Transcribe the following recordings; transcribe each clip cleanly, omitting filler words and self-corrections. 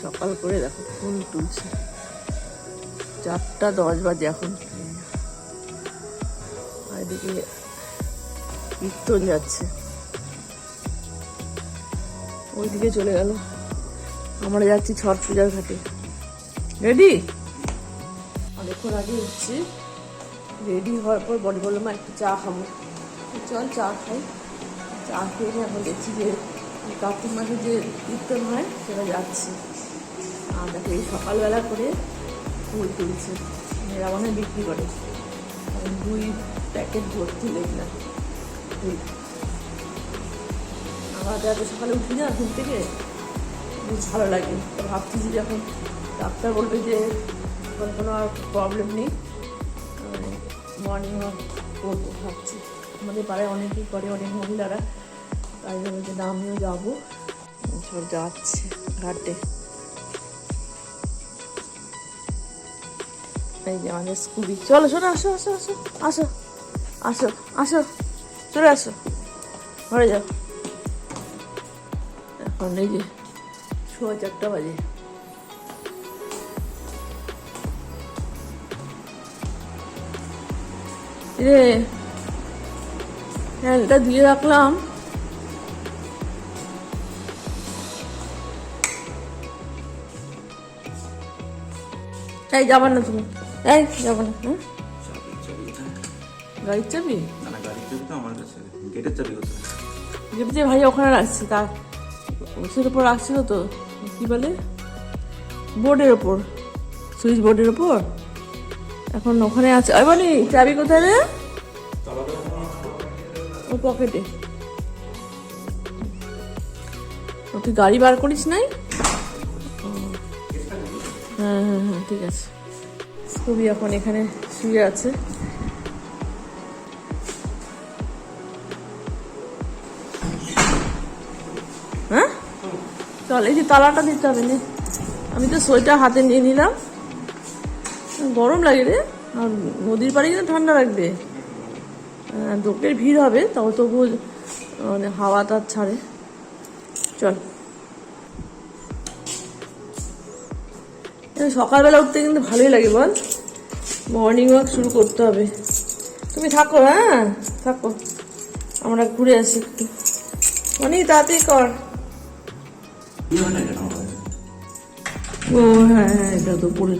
সকাল করে দেখো ফুল তুলছে, 4:10 বাজে এখন। আর এদিকে কীর্তন যাচ্ছে, ওইদিকে চলে গেল। আমরা যাচ্ছি ছট পূজার ঘাটে। রেডি? অনেকক্ষণ আগে উঠছি, রেডি হওয়ার পর বড় বললাম একটু চা খাবো, চল চা খাই। চা খেয়ে নিয়ে এখন দেখছি যে কার্তিক মাসে যে কীর্তন হয় সেটা যাচ্ছে। আর দেখো এই সকালবেলা করে ফুল তুলছে, মেয়েরা মনে বিক্রি করে, 2 প্যাকেট ভর্তি দেখলাম ফুল। আমরা তো এত সকালে উঠি না ঘুম থেকে, বেশ ভালো লাগে। তো ভাবছি যে যখন ডাক্তার বলবে যে কোনো আর প্রবলেম নেই, মর্নিং ওয়াক করবো ভাবছি। আমাদের পাড়ায় অনেকেই করে, অনেক মহিলারা, তাই জন্য যে আমিও যাবো। সব যাচ্ছে ঘাটে। এই যে আমাদের স্কুবি, চলো চলো, আসো আসো আসো আসো আসো আসো, চলে আসো, ঘরে যাও। এখন এই যে 4:15 বাজে। রে হ্যাঁ, এটা দিয়ে রাখলাম। এই যাবা না তুমি? এই যাবো না? হ্যাঁ, গাড়ির চাবি? গেটের চাবি ভাই ওখানে রাখছি, তার ওর উপর রাখছিল তো, কি বলে, বোর্ডের ওপর, সুইচ বোর্ডের ওপর। এখন ওখানে আছে। আর বলি চাবি কোথায় রে? ও পকেটে। তুই গাড়ি বার করিস নাই? হ্যাঁ হ্যাঁ হ্যাঁ, ঠিক আছে। খুবই এখন এখানে শুয়ে আছে। হ্যাঁ চল, এই যে তালাটা দিতে হবে না। আমি তো সোয়েটার হাতে নিয়ে নিলাম, গরম লাগে রে। আর নদীর পাড়ে কিন্তু ঠান্ডা লাগবে, লোকের ভিড় হবে, তাও তবু মানে হাওয়া তার ছাড়ে। চল, সকালবেলা উঠতে কিন্তু ভালোই লাগে বল, মর্নিং ওয়াক শুরু করতে হবে। তুমি থাকো, হ্যাঁ থাকো, আমরা ঘুরে আসি একটু। অনেক তাড়াতাড়ি কর। ও হ্যাঁ হ্যাঁ, এটা তো পড়ে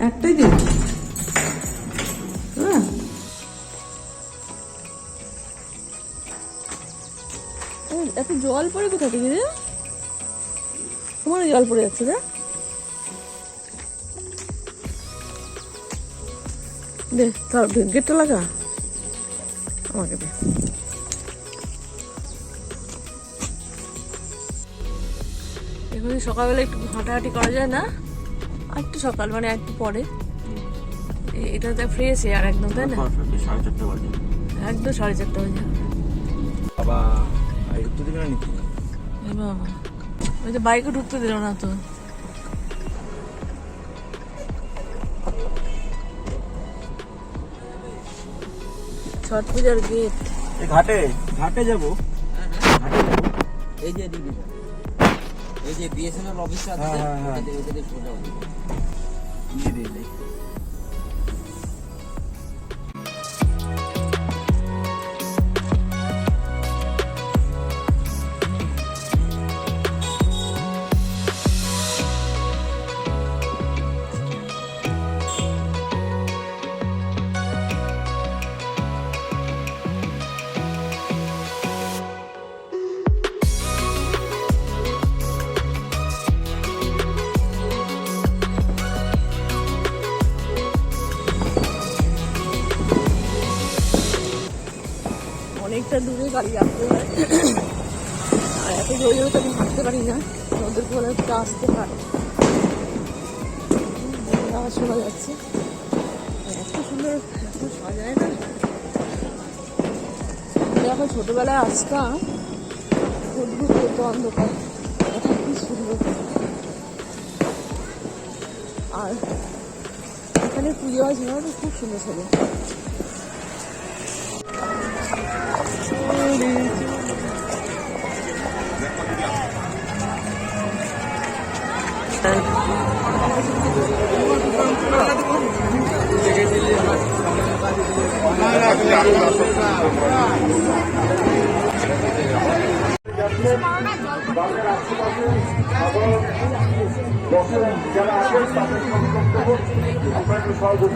একটাই দিন। হ্যাঁ এত জল পড়ে কোথা থেকে রে? তোমার জল পড়ে যাচ্ছে রে। দে তার গেটটা লাগা, আমাকে দে। এখন সকালবেলা একটু হাঁটাহাঁটি করা যায় না? আর একটু সকাল মানে একটু পরে, এটা তো ফ্রেশ এয়ার একদম, তাই না? 4:30 বাজে, একদম 4:30 বাজে। বাবা ঢুকতে দিল না নাকি? বাবা ওই যে বাইকে ঢুকতে দিল না তো। ছট পূজার গেট। ঘাটে ঘাটে যাবো, এই যে এই যে বিএসএনএল অফিসটা আছে, ওটাতে সোজা হবে। অনেকটা দূরে গাড়ি আসতে হয়, আর এত জোরে জোরে তো আমি হাঁটতে পারি না, ওদেরকে বলে একটু আসতে পারে। আওয়াজ শোনা যাচ্ছে, এত সুন্দর, এত সাজায় না। এখন ছোটবেলায় আসতাম, অদ্ভুত হতো অন্ধকার, এখন কি সুন্দর। আর এখানে পুজো হয় সেখানে খুব সুন্দর ছিল।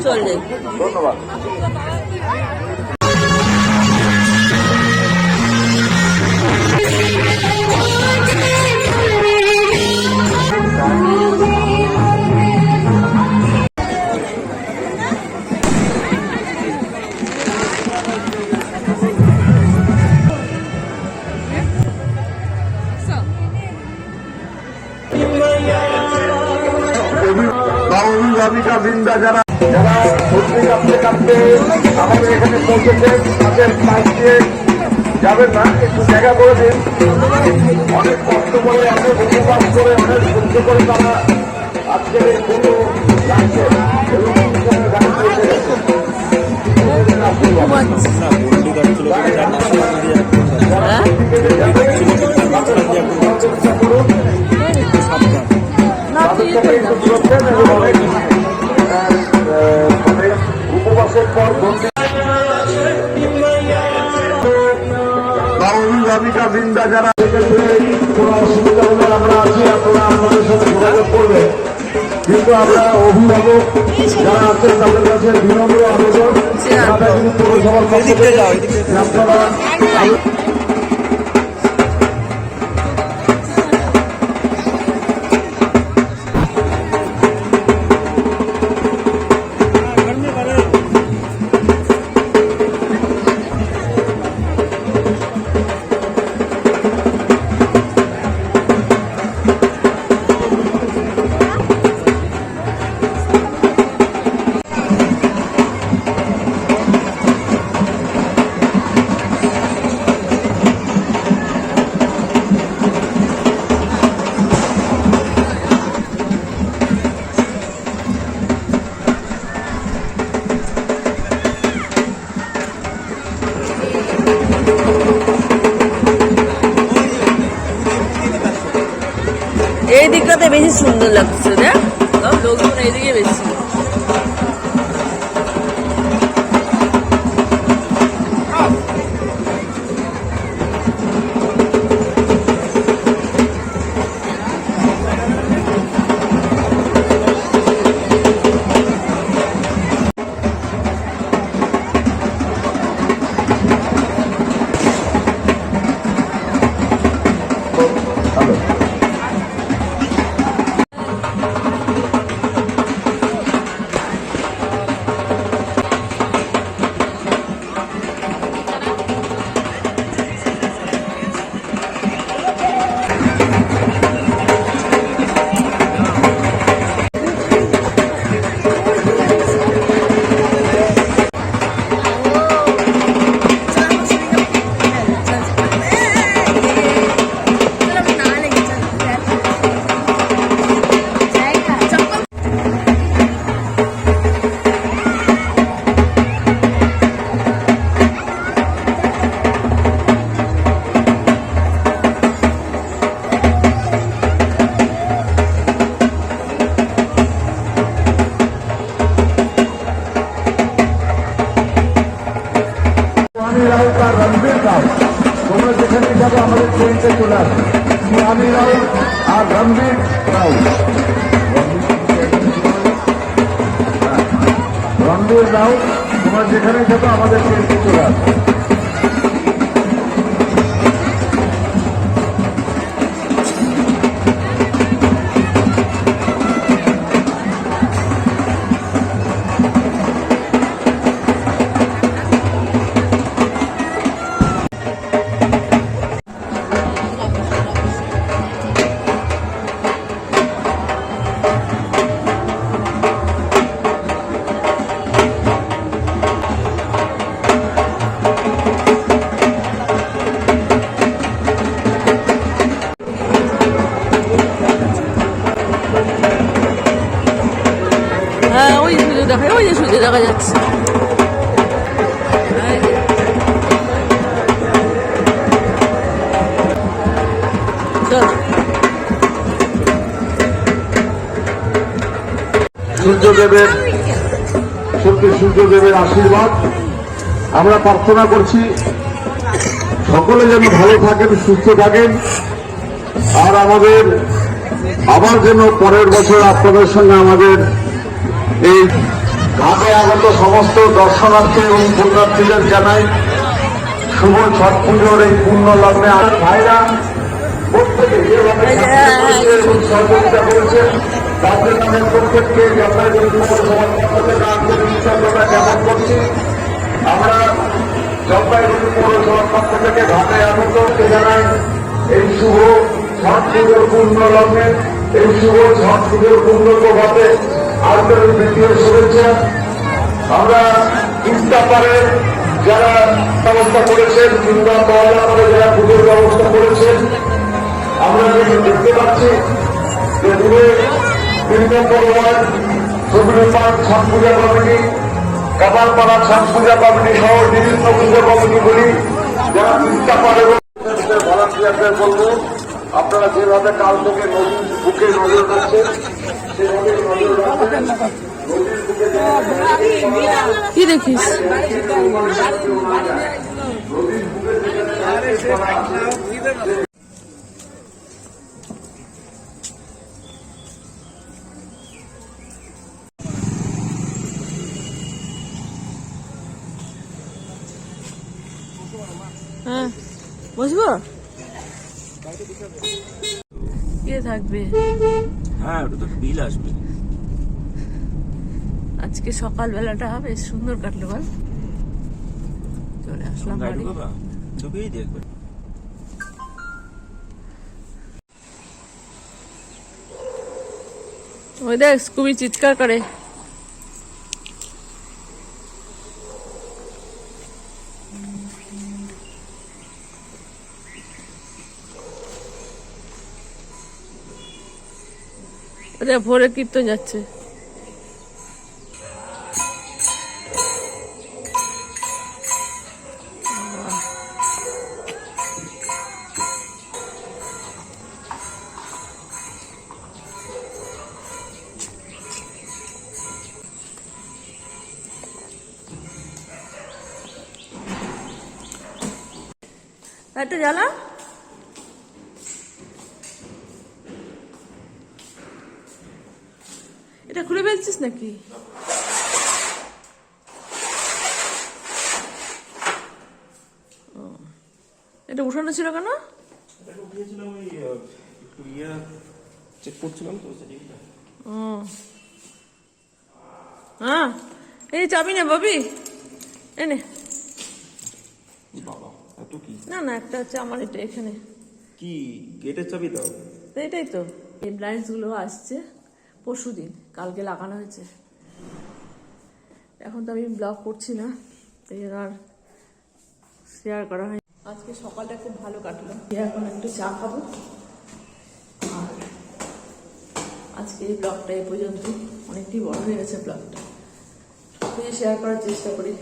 চল যাই। ধন্যবাদ। অভিভাবিকা বৃন্দা যারা যারা সত্যি কাঁপতে কাঁপতে আমাদের এখানে পৌঁছেছেন তাদের পাশ দিয়ে যাবেন না, একটু জায়গা করে দিন। অনেক কষ্ট করে অনেক উপবাস করে অনেক সহ্য করে তারা আজকের এই পুরো যাচ্ছে এবং গাড়ি পৌঁছে গেছে। উপবাসের পর অভিভাবিকা বৃন্দা যারা কোনো অসুবিধা হলে আমরা আছি, আপনারা আপনাদের সাথে যোগাযোগ করবেন। কিন্তু আমরা অভিভাবক যারা আছেন তাদের কাছে বিনম্র আবেদন, আপনারা কিন্তু পৌরসভার পক্ষ থেকে আপনারা এই দিকটাতে বেশি সুন্দর লাগছে, দেখ সব লোকজন এইদিকে বেশি। রণবীর রাও, তোমরা যেখানে যাবো আমাদের ট্রেনটা চলে আসবে। আমি রাও আর রণবীর রাও, রণবীর রাও, তোমরা যেখানে যাবো আমাদের ট্রেনটা চলে আসবে। ওই যে সূর্য দেখা যাচ্ছে। সূর্যদেবের সত্যি সূর্যদেবের আশীর্বাদ আমরা প্রার্থনা করছি সকলে যেন ভালো থাকেন, সুস্থ থাকেন, আর আমাদের আবার যেন পরের বছর আপনাদের সঙ্গে আমাদের এই ঘাটে আগত সমস্ত দর্শনার্থী এবং পুণ্যার্থীদের জানাই শুভ ছট পুজোর এই পূর্ণ লগ্নে আমার ভাইরা প্রত্যেকে যেভাবে এবং সহযোগিতা করেছেন তাদের নামে প্রত্যেককে জলপাইগুড়ি পৌরসভার পক্ষ থেকে আন্তরিক কৃতজ্ঞতা জ্ঞাপন করছি। আমরা জলপাইগুড়ি পৌরসভার পক্ষ থেকে ঘাটে আগত জানাই এই শুভ ছট পুজোর পূর্ণ লগ্নে, এই শুভ ছট পুজোর পূর্ণ প্রভাতে আন্তরিক দ্বিতীয় শুভেচ্ছা। আমরা ইস্তাপারে যারা ব্যবস্থা করেছেন কিংবা তলা করে যারা পুজোর ব্যবস্থা করেছেন, আমরা যেটা দেখতে পাচ্ছি যে দূরে 3 নম্বর ওয়ার্ড সবিরপাড় ছট পূজা কমিটি, কাপালপাড়া ছট পূজা কমিটি সহ বিভিন্ন পূজা কমিটিগুলি যারা ইস্তাপারে ভলান্টিয়ারদের বলবো আপনারা যেভাবে কাল থেকে নদীর বুকে নজর রাখছেন সেভাবে নজর রাখবেন। নদীর বুকে কি দেখিস? হ্যাঁ, বসবো? কে থাকবে? হ্যাঁ, ওটা তো বিল আসবে। আজকে সকালবেলাটা বেশ সুন্দর কাটলো, বল। চলে আসলাম বাড়ি। ঢুকেই দেখবে। ওই দেখ খুবই চিৎকার করে। ভোরে কীর্তন যাচ্ছে। একটা জ্বালা এটা খুলে ফেলছিস নাকি? এটা উঠানো ছিল কেন? হ্যাঁ, এই চাবি না বাবি, এনে। না না, একটা হচ্ছে আমার, এটা এখানে কি গেটের চাবি দাও? এটাই তো। এই ব্লাইন্ডস গুলো আসছে পরশুদিন, কালকে লাগানো হয়েছে। এখন তো আমি ব্লগ করছি না, তাই আর শেয়ার করা হয়। আজকে সকালটা খুব ভালো কাটলো। এখন একটু চা খাবো। আর আজকে এই ব্লগটা এই পর্যন্ত, অনেকটাই বড় হয়ে গেছে ব্লগটা। সবকিছু শেয়ার করার চেষ্টা করি,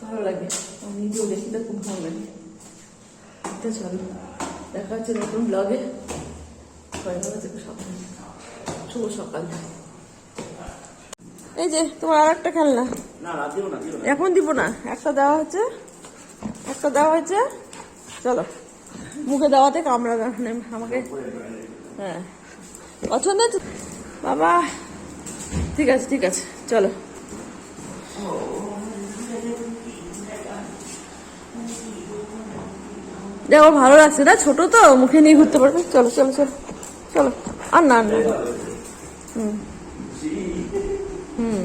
ভালো লাগে। আমি নিজেও দেখি তো খুব ভালো লাগে। তো চলো, দেখা হচ্ছে নতুন ব্লগে। সবাই ভালো থেকো, সকাল শুভ সকাল। এই যে তোমার আর একটা খেলনা, এখন দিব না, একটা দেওয়া হচ্ছে, একটা দেওয়া হয়েছে। চলো, মুখে দেওয়াতে কামড়া আমাকে। হ্যাঁ, পছন্দ হচ্ছে বাবা? ঠিক আছে ঠিক আছে, চলো। দেখো ভালো লাগছে না, ছোট তো, মুখে নিয়ে ঘুরতে পারবে। চলো চলো চলো চলো। আর না, হুম হুম।